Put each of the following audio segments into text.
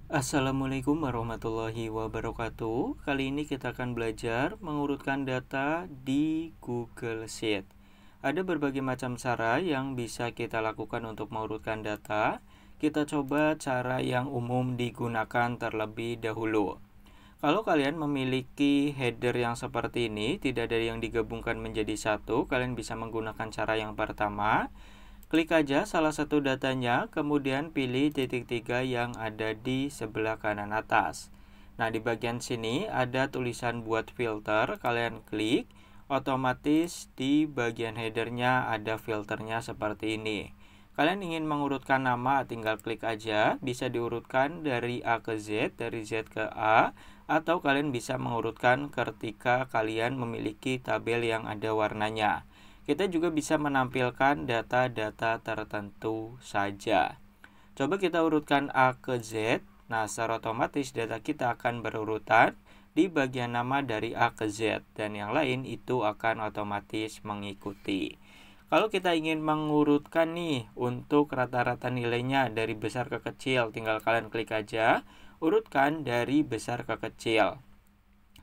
Assalamualaikum warahmatullahi wabarakatuh. Kali ini kita akan belajar mengurutkan data di Google Sheet. Ada berbagai macam cara yang bisa kita lakukan untuk mengurutkan data. Kita coba cara yang umum digunakan terlebih dahulu. Kalau kalian memiliki header yang seperti ini, tidak ada yang digabungkan menjadi satu, kalian bisa menggunakan cara yang pertama. Klik aja salah satu datanya, kemudian pilih titik 3 yang ada di sebelah kanan atas. Nah, di bagian sini ada tulisan buat filter, kalian klik, otomatis di bagian headernya ada filternya seperti ini. Kalian ingin mengurutkan nama, tinggal klik aja, bisa diurutkan dari A ke Z, dari Z ke A, atau kalian bisa mengurutkan ketika kalian memiliki tabel yang ada warnanya. Kita juga bisa menampilkan data-data tertentu saja. Coba kita urutkan A ke Z. Nah, secara otomatis data kita akan berurutan di bagian nama dari A ke Z. Dan yang lain itu akan otomatis mengikuti. Kalau kita ingin mengurutkan nih untuk rata-rata nilainya dari besar ke kecil, tinggal kalian klik aja. Urutkan dari besar ke kecil.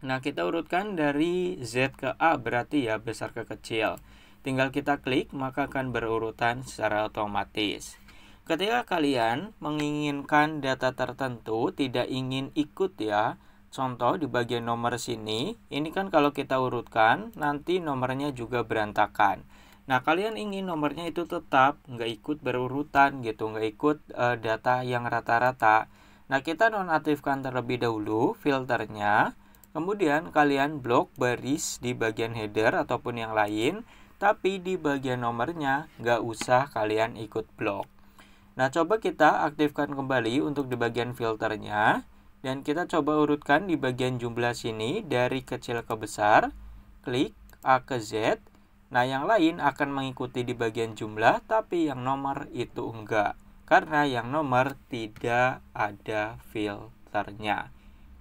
Nah, kita urutkan dari Z ke A, berarti ya besar ke kecil. Tinggal kita klik, maka akan berurutan secara otomatis. Ketika kalian menginginkan data tertentu, tidak ingin ikut ya, contoh di bagian nomor sini, ini kan kalau kita urutkan, nanti nomornya juga berantakan. Nah, kalian ingin nomornya itu tetap, nggak ikut berurutan gitu, nggak ikut data yang rata-rata. Nah, kita nonaktifkan terlebih dahulu filternya, kemudian kalian blok baris di bagian header ataupun yang lain, tapi di bagian nomornya nggak usah kalian ikut blok. Nah, coba kita aktifkan kembali untuk di bagian filternya. Dan kita coba urutkan di bagian jumlah sini dari kecil ke besar. Klik A ke Z. Nah, yang lain akan mengikuti di bagian jumlah, tapi yang nomor itu enggak. Karena yang nomor tidak ada filternya.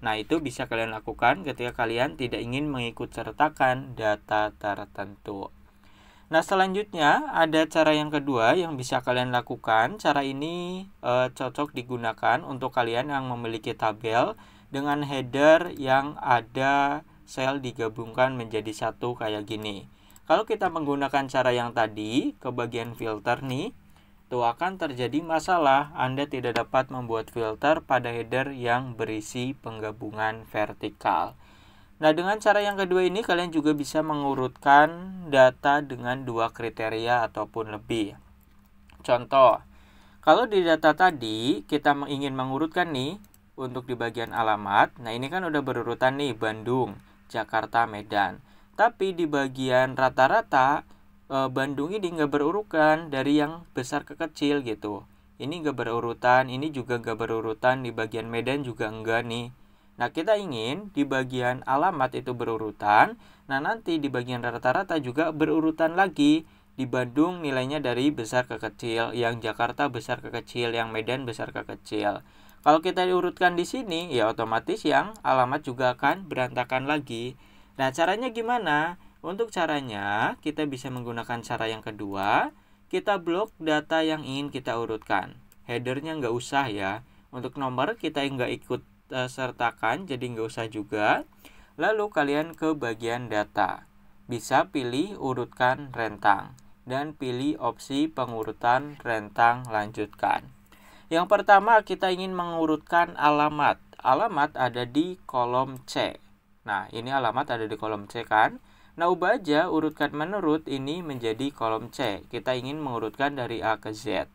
Nah, itu bisa kalian lakukan ketika kalian tidak ingin mengikut sertakan data tertentu. Nah, selanjutnya ada cara yang kedua yang bisa kalian lakukan. Cara ini cocok digunakan untuk kalian yang memiliki tabel dengan header yang ada sel digabungkan menjadi satu kayak gini. Kalau kita menggunakan cara yang tadi ke bagian filter nih, itu akan terjadi masalah. Anda tidak dapat membuat filter pada header yang berisi penggabungan vertikal. Nah, dengan cara yang kedua ini kalian juga bisa mengurutkan data dengan dua kriteria ataupun lebih. Contoh, kalau di data tadi kita ingin mengurutkan nih untuk di bagian alamat. Nah, ini kan udah berurutan nih Bandung, Jakarta, Medan. Tapi di bagian rata-rata Bandung ini nggak berurutan dari yang besar ke kecil gitu. Ini nggak berurutan, ini juga nggak berurutan, di bagian Medan juga enggak nih. Nah, kita ingin di bagian alamat itu berurutan. Nah, nanti di bagian rata-rata juga berurutan lagi. Di Bandung nilainya dari besar ke kecil, yang Jakarta besar ke kecil, yang Medan besar ke kecil. Kalau kita diurutkan di sini, ya otomatis yang alamat juga akan berantakan lagi. Nah, caranya gimana? Untuk caranya, kita bisa menggunakan cara yang kedua. Kita blok data yang ingin kita urutkan. Headernya nggak usah ya. Untuk nomor kita nggak ikut sertakan, jadi nggak usah juga. Lalu kalian ke bagian data, bisa pilih urutkan rentang dan pilih opsi pengurutan rentang lanjutkan. Yang pertama kita ingin mengurutkan alamat. Alamat ada di kolom C. Nah, ini alamat ada di kolom C kan. Nah, ubah aja urutkan menurut ini menjadi kolom C. Kita ingin mengurutkan dari A ke Z.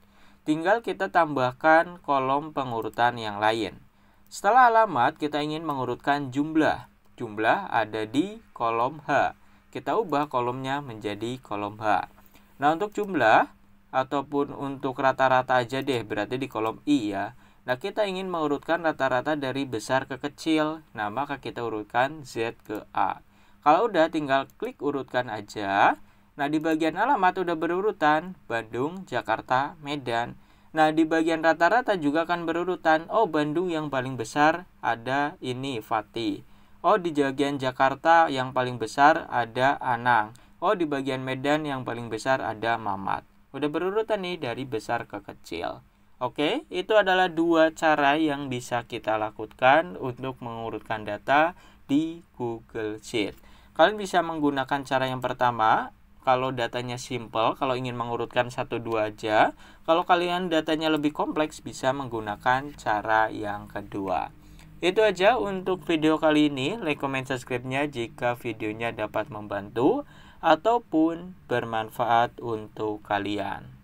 Tinggal kita tambahkan kolom pengurutan yang lain. Setelah alamat, kita ingin mengurutkan jumlah. Jumlah ada di kolom H. Kita ubah kolomnya menjadi kolom H. Nah, untuk jumlah, ataupun untuk rata-rata aja deh, berarti di kolom I ya. Nah, kita ingin mengurutkan rata-rata dari besar ke kecil. Nah, maka kita urutkan Z ke A. Kalau udah, tinggal klik urutkan aja. Nah, di bagian alamat udah berurutan Bandung, Jakarta, Medan. Nah, di bagian rata-rata juga akan berurutan. Oh, Bandung yang paling besar ada ini, Fatih. Oh, di bagian Jakarta yang paling besar ada Anang. Oh, di bagian Medan yang paling besar ada Mamat. Udah berurutan nih dari besar ke kecil. Oke, itu adalah dua cara yang bisa kita lakukan untuk mengurutkan data di Google Sheet. Kalian bisa menggunakan cara yang pertama, kalau datanya simple, kalau ingin mengurutkan 1-2 aja. Kalau kalian datanya lebih kompleks, bisa menggunakan cara yang kedua. Itu aja untuk video kali ini. Like, comment, subscribe-nya jika videonya dapat membantu ataupun bermanfaat untuk kalian.